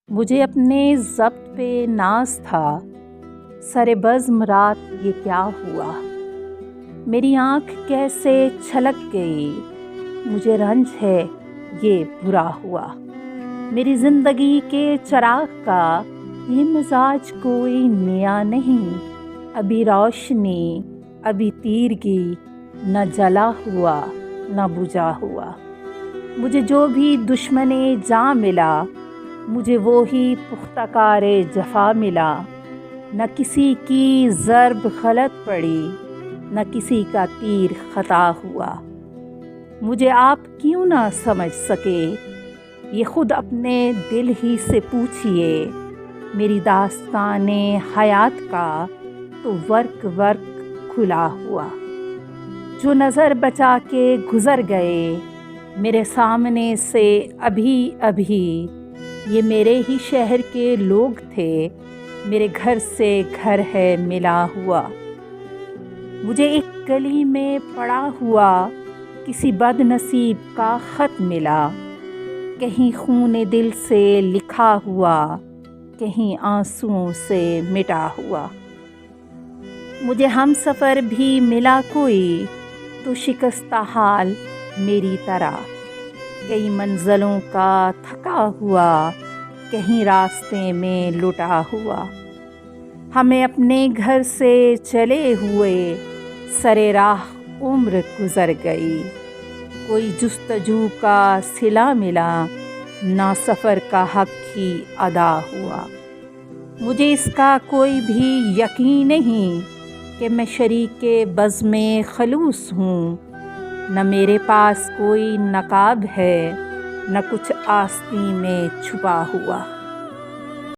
مجھے اپنے ضبط پہ ناز تھا، سر بزم رات یہ کیا ہوا؟ میری آنکھ کیسے چھلک گئی، مجھے رنج ہے یہ برا ہوا۔ میری زندگی کے چراغ کا یہ مزاج کوئی نیا نہیں، ابھی روشنی ابھی تیرگی، نہ جلا ہوا نہ بجھا ہوا۔ مجھے جو بھی دشمن جاں ملا، مجھے وہی پختہ کار جفا ملا۔ نہ کسی کی ضرب غلط پڑی، نہ کسی کا تیر خطا ہوا۔ مجھے آپ کیوں نہ سمجھ سکے، یہ خود اپنے دل ہی سے پوچھئے۔ میری داستان حیات کا تو ورق ورق کھلا ہوا۔ جو نظر بچا کے گزر گئے میرے سامنے سے ابھی ابھی، یہ میرے ہی شہر کے لوگ تھے، میرے گھر سے گھر ہے ملا ہوا۔ مجھے ایک گلی میں پڑا ہوا کسی بد نصیب کا خط ملا، کہیں خون دل سے لکھا ہوا، کہیں آنسوؤں سے مٹا ہوا۔ مجھے ہم سفر بھی ملا کوئی تو شکستہ حال میری طرح، کئی منزلوں کا تھکا ہوا، کہیں راستے میں لٹا ہوا۔ ہمیں اپنے گھر سے چلے ہوئے سرے راہ عمر گزر گئی، کوئی جستجو کا صلہ ملا، نہ سفر کا حق ہی ادا ہوا۔ مجھے اس کا کوئی بھی یقین نہیں کہ میں شریک بزم خلوص ہوں، نہ میرے پاس کوئی نقاب ہے، نہ کچھ آستین میں چھپا ہوا۔